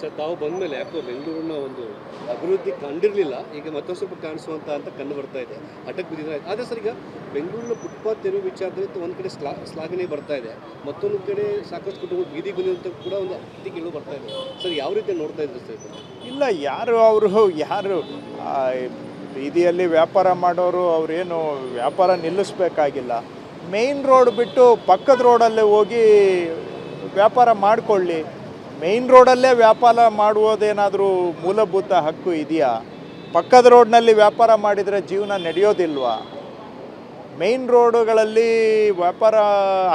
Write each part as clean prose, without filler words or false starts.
Sir ತಾವು ಬಂದ ಮೇಲೆ ಯಾಕೋ ಬೆಂಗಳೂರಿನ ಒಂದು ಅಭಿವೃದ್ಧಿ ಕಂಡಿರಲಿಲ್ಲ, ಈಗ ಮತ್ತೊಂದು ಸ್ವಲ್ಪ ಕಾಣಿಸುವಂತ ಅಂತ ಕಂಡು ಬರ್ತಾ ಇದೆ, ಅಟಕ್ ಬಿದ್ದಿದೆ. ಆದರೆ ಸರ್ ಈಗ ಬೆಂಗಳೂರಿನ ಫುಟ್ಪಾತ್ ತೆರವು ವಿಚಾರದಲ್ಲಿ ಒಂದು ಕಡೆ ಶ್ಲಾಘನೆ ಬರ್ತಾ ಇದೆ, ಮತ್ತೊಂದು ಕಡೆ ಸಾಕಷ್ಟು ಕುಟುಂಬ ಬೀದಿಗೆ ಬಂದಂತ ಕೂಡ ಒಂದು ಟೀಕೆಗಳು ಬರ್ತಾ ಇದೆ. ಸರ್ ಯಾವ ರೀತಿ ನೋಡ್ತಾ ಇದ್ರು ಸರ್? ಇಲ್ಲ, ಯಾರು ಬೀದಿಯಲ್ಲಿ ವ್ಯಾಪಾರ ಮಾಡೋರು ಅವರೇನು ವ್ಯಾಪಾರ ನಿಲ್ಲಿಸ್ಬೇಕಾಗಿಲ್ಲ. ಮೇಯ್ನ್ ರೋಡ್ ಬಿಟ್ಟು ಪಕ್ಕದ ರೋಡಲ್ಲೇ ಹೋಗಿ ವ್ಯಾಪಾರ ಮಾಡಿಕೊಳ್ಳಿ. ಮೇಯ್ನ್ ರೋಡಲ್ಲೇ ವ್ಯಾಪಾರ ಮಾಡುವುದೇನಾದರೂ ಮೂಲಭೂತ ಹಕ್ಕು ಇದೆಯಾ? ಪಕ್ಕದ ರೋಡ್ನಲ್ಲಿ ವ್ಯಾಪಾರ ಮಾಡಿದರೆ ಜೀವನ ನಡೆಯೋದಿಲ್ವಾ? ಮೇಯ್ನ್ ರೋಡುಗಳಲ್ಲಿ ವ್ಯಾಪಾರ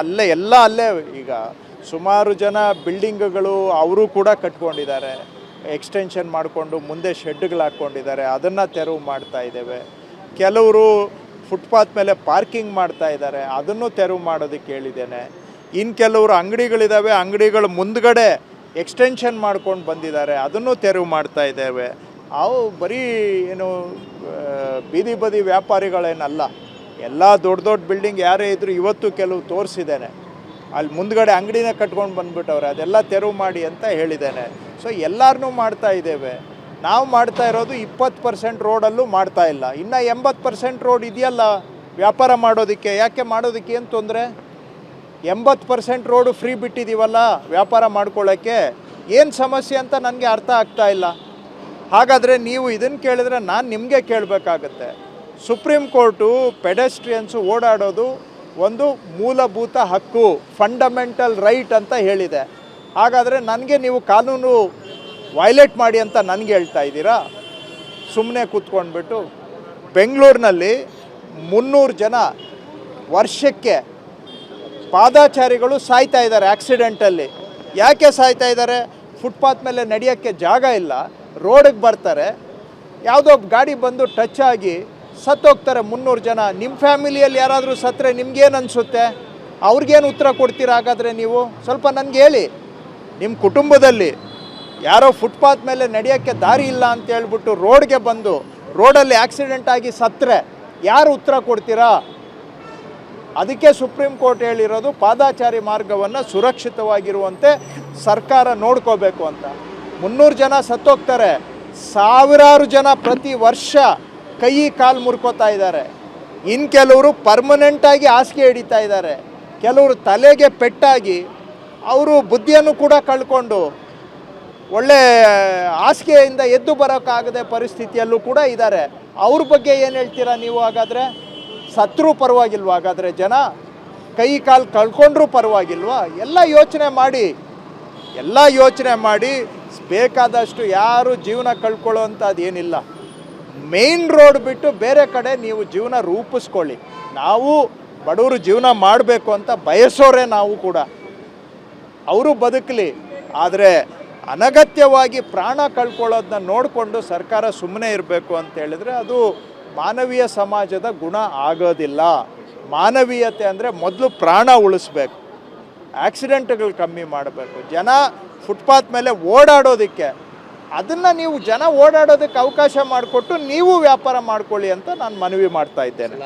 ಅಲ್ಲೇ ಈಗ ಸುಮಾರು ಜನ ಬಿಲ್ಡಿಂಗ್ಗಳು ಅವರು ಕೂಡ ಕಟ್ಕೊಂಡಿದ್ದಾರೆ, ಎಕ್ಸ್ಟೆನ್ಷನ್ ಮಾಡಿಕೊಂಡು ಮುಂದೆ ಶೆಡ್ಗಳು ಹಾಕ್ಕೊಂಡಿದ್ದಾರೆ, ಅದನ್ನು ತೆರವು ಮಾಡ್ತಾ ಇದ್ದೇವೆ. ಕೆಲವರು ಫುಟ್ಪಾತ್ ಮೇಲೆ ಪಾರ್ಕಿಂಗ್ ಮಾಡ್ತಾ ಇದ್ದಾರೆ, ಅದನ್ನು ತೆರವು ಮಾಡೋದಕ್ಕೆ ಹೇಳಿದ್ದೇನೆ. ಇನ್ನು ಕೆಲವರು ಅಂಗಡಿಗಳಿದ್ದಾವೆ, ಅಂಗಡಿಗಳ ಮುಂದ್ಗಡೆ ಎಕ್ಸ್ಟೆನ್ಷನ್ ಮಾಡ್ಕೊಂಡು ಬಂದಿದ್ದಾರೆ, ಅದನ್ನು ತೆರವು ಮಾಡ್ತಾ ಇದ್ದೇವೆ. ಅವು ಬರೀ ಏನು ಬೀದಿ ಬದಿ ವ್ಯಾಪಾರಿಗಳೇನಲ್ಲ, ಎಲ್ಲ ದೊಡ್ಡ ದೊಡ್ಡ ಬಿಲ್ಡಿಂಗ್ ಯಾರೇ ಇದ್ದರೂ ಇವತ್ತು ಕೆಲವು ತೋರಿಸಿದ್ದೇನೆ, ಅಲ್ಲಿ ಮುಂದ್ಗಡೆ ಅಂಗಡಿನ ಕಟ್ಕೊಂಡು ಬಂದುಬಿಟ್ಟವ್ರೆ, ಅದೆಲ್ಲ ತೆರವು ಮಾಡಿ ಅಂತ ಹೇಳಿದ್ದೇನೆ. ಸೊ ಎಲ್ಲರನ್ನೂ ಮಾಡ್ತಾ ಇದ್ದೇವೆ. ನಾವು ಮಾಡ್ತಾ ಇರೋದು 20% ರೋಡಲ್ಲೂ ಮಾಡ್ತಾ ಇಲ್ಲ. ಇನ್ನು 80% ರೋಡ್ ಇದೆಯಲ್ಲ ವ್ಯಾಪಾರ ಮಾಡೋದಕ್ಕೆ. ಯಾಕೆ ಮಾಡೋದಕ್ಕೆ ಏನು ತೊಂದರೆ? 80% ರೋಡು ಫ್ರೀ ಬಿಟ್ಟಿದ್ದೀವಲ್ಲ ವ್ಯಾಪಾರ ಮಾಡ್ಕೊಳ್ಳೋಕ್ಕೆ. ಏನು ಸಮಸ್ಯೆ ಅಂತ ನನಗೆ ಅರ್ಥ ಆಗ್ತಾ ಇಲ್ಲ. ಹಾಗಾದರೆ ನೀವು ಇದನ್ನು ಕೇಳಿದ್ರೆ ನಾನು ನಿಮಗೆ ಕೇಳಬೇಕಾಗತ್ತೆ. ಸುಪ್ರೀಂ ಕೋರ್ಟು ಪೆಡೆಸ್ಟ್ರಿಯನ್ಸು ಓಡಾಡೋದು ಒಂದು ಮೂಲಭೂತ ಹಕ್ಕು, ಫಂಡಮೆಂಟಲ್ ರೈಟ್ ಅಂತ ಹೇಳಿದೆ. ಹಾಗಾದರೆ ನನಗೆ ನೀವು ಕಾನೂನು ವೈಲೇಟ್ ಮಾಡಿ ಅಂತ ನನಗೆ ಹೇಳ್ತಾ ಇದ್ದೀರಾ? ಸುಮ್ಮನೆ ಕೂತ್ಕೊಂಡ್ಬಿಟ್ಟು ಬೆಂಗಳೂರಿನಲ್ಲಿ 300 ಜನ ವರ್ಷಕ್ಕೆ ಪಾದಾಚಾರಿಗಳು ಸಾಯ್ತಾ ಇದ್ದಾರೆ ಆಕ್ಸಿಡೆಂಟಲ್ಲಿ. ಯಾಕೆ ಸಾಯ್ತಾ ಇದ್ದಾರೆ? ಫುಟ್ಪಾತ್ ಮೇಲೆ ನಡೆಯೋಕ್ಕೆ ಜಾಗ ಇಲ್ಲ, ರೋಡಿಗೆ ಬರ್ತಾರೆ, ಯಾವುದೋ ಗಾಡಿ ಬಂದು ಟಚ್ ಆಗಿ ಸತ್ತೋಗ್ತಾರೆ 300 ಜನ. ನಿಮ್ಮ ಫ್ಯಾಮಿಲಿಯಲ್ಲಿ ಯಾರಾದರೂ ಸತ್ತರೆ ನಿಮ್ಗೇನು ಅನಿಸುತ್ತೆ? ಅವ್ರಿಗೇನು ಉತ್ತರ ಕೊಡ್ತೀರಾ? ಹಾಗಾದರೆ ನೀವು ಸ್ವಲ್ಪ ನನಗೆ ಹೇಳಿ. ನಿಮ್ಮ ಕುಟುಂಬದಲ್ಲಿ ಯಾರೋ ಫುಟ್ಪಾತ್ ಮೇಲೆ ನಡೆಯೋಕ್ಕೆ ದಾರಿ ಇಲ್ಲ ಅಂತ ಹೇಳ್ಬಿಟ್ಟು ರೋಡ್ಗೆ ಬಂದು ರೋಡಲ್ಲಿ ಆಕ್ಸಿಡೆಂಟ್ ಆಗಿ ಸತ್ತರೆ ಯಾರು ಉತ್ತರ ಕೊಡ್ತೀರಾ? ಅದಕ್ಕೆ ಸುಪ್ರೀಂ ಕೋರ್ಟ್ ಹೇಳಿರೋದು ಪಾದಾಚಾರಿ ಮಾರ್ಗವನ್ನು ಸುರಕ್ಷಿತವಾಗಿರುವಂತೆ ಸರ್ಕಾರ ನೋಡ್ಕೋಬೇಕು ಅಂತ. 300 ಜನ ಸತ್ತೋಗ್ತಾರೆ, ಸಾವಿರಾರು ಜನ ಪ್ರತಿ ವರ್ಷ ಕೈ ಕಾಲು ಮುರ್ಕೋತಾ ಇದ್ದಾರೆ. ಇನ್ನು ಕೆಲವರು ಪರ್ಮನೆಂಟಾಗಿ ಹಾಸಿಗೆ ಹಿಡಿತಾ ಇದ್ದಾರೆ, ಕೆಲವರು ತಲೆಗೆ ಪೆಟ್ಟಾಗಿ ಅವರು ಬುದ್ಧಿಯನ್ನು ಕೂಡ ಕಳ್ಕೊಂಡು ಒಳ್ಳೆ ಹಾಸಿಗೆಯಿಂದ ಎದ್ದು ಬರೋಕ್ಕಾಗದೆ ಪರಿಸ್ಥಿತಿಯಲ್ಲೂ ಕೂಡ ಇದ್ದಾರೆ. ಅವ್ರ ಬಗ್ಗೆ ಏನು ಹೇಳ್ತೀರಾ ನೀವು? ಹಾಗಾದರೆ ಸತ್ರೂ ಪರವಾಗಿಲ್ವಾ? ಹಾಗಾದರೆ ಜನ ಕೈ ಕಾಲು ಕಳ್ಕೊಂಡ್ರೂ ಪರವಾಗಿಲ್ವಾ? ಎಲ್ಲ ಯೋಚನೆ ಮಾಡಿ ಬೇಕಾದಷ್ಟು ಯಾರು ಜೀವನ ಕಳ್ಕೊಳ್ಳೋವಂಥದ್ದು ಏನಿಲ್ಲ. ಮೇಯ್ನ್ ರೋಡ್ ಬಿಟ್ಟು ಬೇರೆ ಕಡೆ ನೀವು ಜೀವನ ರೂಪಿಸ್ಕೊಳ್ಳಿ. ನಾವು ಬಡವರು ಜೀವನ ಮಾಡಬೇಕು ಅಂತ ಬಯಸೋರೆ ನಾವು ಕೂಡ, ಅವರು ಬದುಕಲಿ. ಆದರೆ ಅನಗತ್ಯವಾಗಿ ಪ್ರಾಣ ಕಳ್ಕೊಳ್ಳೋದನ್ನ ನೋಡಿಕೊಂಡು ಸರ್ಕಾರ ಸುಮ್ಮನೆ ಇರಬೇಕು ಅಂತ ಹೇಳಿದ್ರೆ ಅದು ಮಾನವೀಯ ಸಮಾಜದ ಗುಣ ಆಗೋದಿಲ್ಲ. ಮಾನವೀಯತೆ ಅಂದರೆ ಮೊದಲು ಪ್ರಾಣ ಉಳಿಸ್ಬೇಕು, ಆಕ್ಸಿಡೆಂಟ್ಗಳು ಕಮ್ಮಿ ಮಾಡಬೇಕು. ಜನ ಫುಟ್ಪಾತ್ ಮೇಲೆ ಓಡಾಡೋದಕ್ಕೆ ಅದನ್ನು ನೀವು ಜನ ಓಡಾಡೋದಕ್ಕೆ ಅವಕಾಶ ಮಾಡಿಕೊಟ್ಟು ನೀವು ವ್ಯಾಪಾರ ಮಾಡ್ಕೊಳ್ಳಿ ಅಂತ ನಾನು ಮನವಿ ಮಾಡ್ತಾ ಇದ್ದೇನೆ.